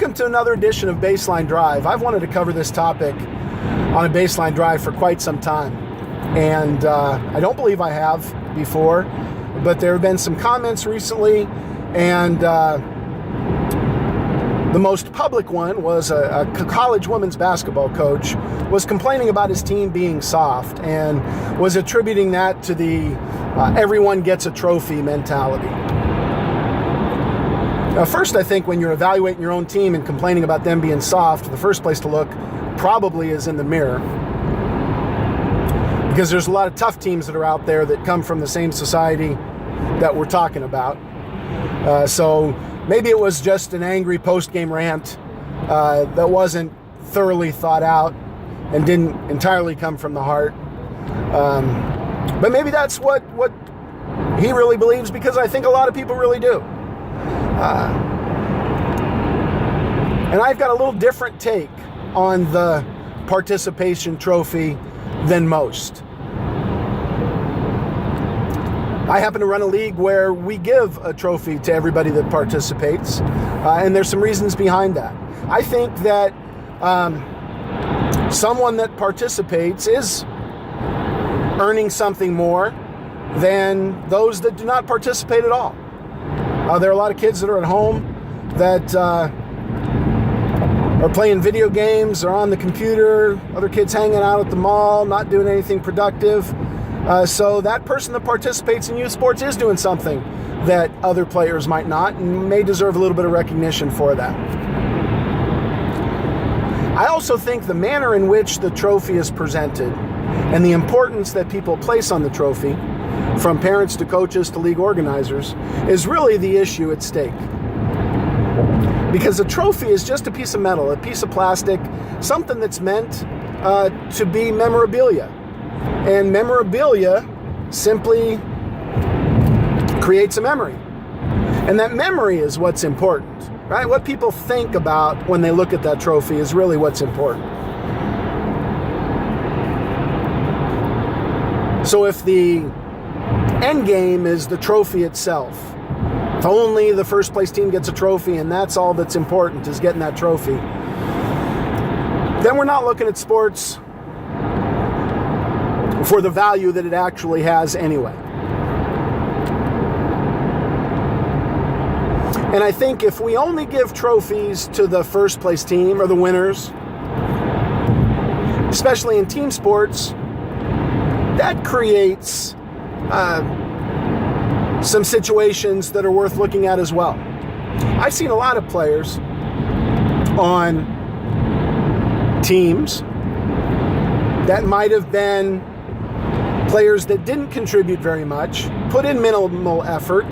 Welcome to another edition of Baseline Drive. I've wanted to cover this topic on a Baseline Drive for quite some time, and I don't believe I have before, but there have been some comments recently, and the most public one was a college women's basketball coach was complaining about his team being soft and was attributing that to the everyone gets a trophy mentality. Now, first, I think when you're evaluating your own team and complaining about them being soft, the first place to look probably is in the mirror, because there's a lot of tough teams that are out there that come from the same society that we're talking about. So maybe it was just an angry post-game rant that wasn't thoroughly thought out and didn't entirely come from the heart. But maybe that's what he really believes, because I think a lot of people really do. And I've got a little different take on the participation trophy than most. I happen to run a league where we give a trophy to everybody that participates, and there's some reasons behind that. I think that someone that participates is earning something more than those that do not participate at all. There are a lot of kids that are at home that are playing video games or on the computer, other kids hanging out at the mall, not doing anything productive. So that person that participates in youth sports is doing something that other players might not, and may deserve a little bit of recognition for that. I also think the manner in which the trophy is presented and the importance that people place on the trophy, from parents to coaches to league organizers, is really the issue at stake. Because a trophy is just a piece of metal, a piece of plastic, something that's meant to be memorabilia. And memorabilia simply creates a memory. And that memory is what's important, right? What people think about when they look at that trophy is really what's important. So if the end game is the trophy itself, if only the first place team gets a trophy and that's all that's important is getting that trophy, then we're not looking at sports for the value that it actually has anyway. And I think if we only give trophies to the first place team or the winners, especially in team sports, that creates some situations that are worth looking at as well. I've seen a lot of players on teams that might have been players that didn't contribute very much, put in minimal effort,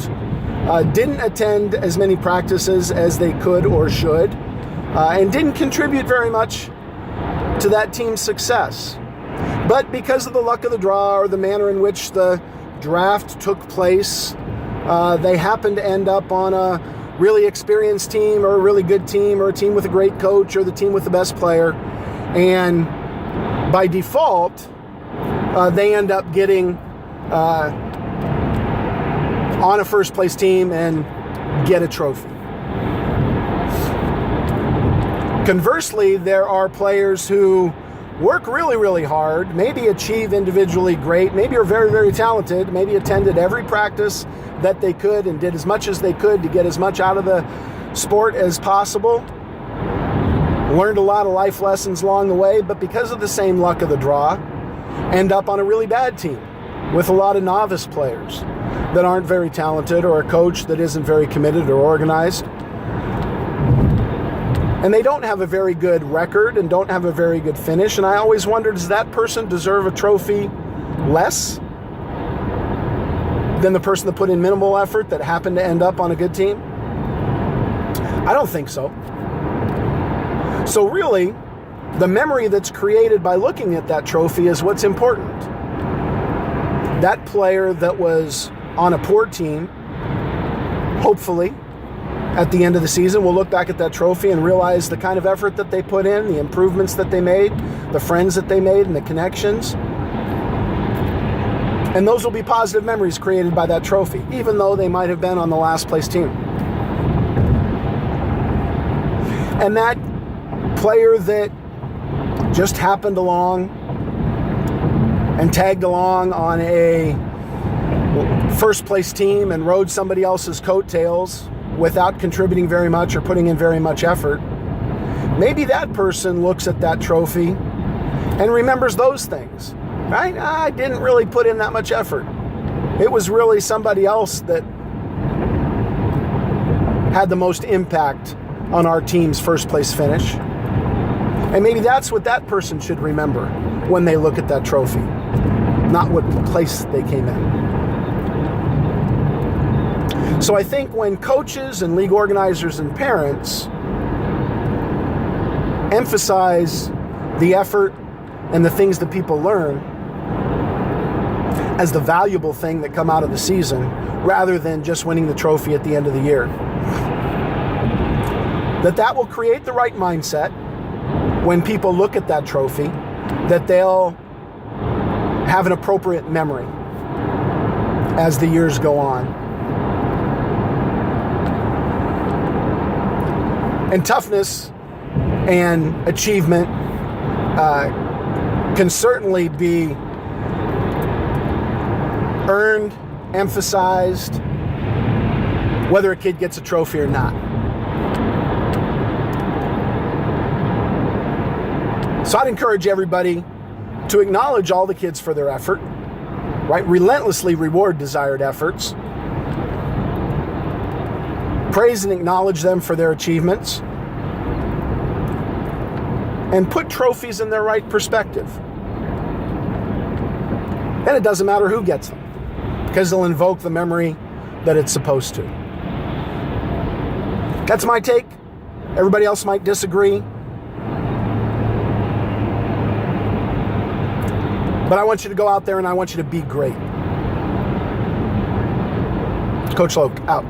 didn't attend as many practices as they could or should, and didn't contribute very much to that team's success. But because of the luck of the draw or the manner in which the draft took place, they happened to end up on a really experienced team or a really good team or a team with a great coach or the team with the best player. And by default, they end up getting on a first place team and get a trophy. Conversely, there are players who work really, really hard, maybe achieve individually great, maybe are very, very talented, maybe attended every practice that they could and did as much as they could to get as much out of the sport as possible, learned a lot of life lessons along the way, but because of the same luck of the draw, end up on a really bad team with a lot of novice players that aren't very talented, or a coach that isn't very committed or organized. And they don't have a very good record and don't have a very good finish. And I always wondered, does that person deserve a trophy less than the person that put in minimal effort that happened to end up on a good team? I don't think so. So really, the memory that's created by looking at that trophy is what's important. That player that was on a poor team, hopefully, at the end of the season, we'll look back at that trophy and realize the kind of effort that they put in, the improvements that they made, the friends that they made, and the connections. And those will be positive memories created by that trophy, even though they might have been on the last place team. And that player that just happened along and tagged along on a first place team and rode somebody else's coattails without contributing very much or putting in very much effort, maybe that person looks at that trophy and remembers those things, right? I didn't really put in that much effort. It was really somebody else that had the most impact on our team's first place finish. And maybe that's what that person should remember when they look at that trophy, not what place they came in. So I think when coaches and league organizers and parents emphasize the effort and the things that people learn as the valuable thing that come out of the season, rather than just winning the trophy at the end of the year, that will create the right mindset when people look at that trophy, that they'll have an appropriate memory as the years go on. And toughness and achievement can certainly be earned, emphasized, whether a kid gets a trophy or not. So I'd encourage everybody to acknowledge all the kids for their effort, right? Relentlessly reward desired efforts. Praise and acknowledge them for their achievements. And put trophies in their right perspective. And it doesn't matter who gets them, because they'll invoke the memory that it's supposed to. That's my take. Everybody else might disagree. But I want you to go out there and I want you to be great. Coach Loke, out.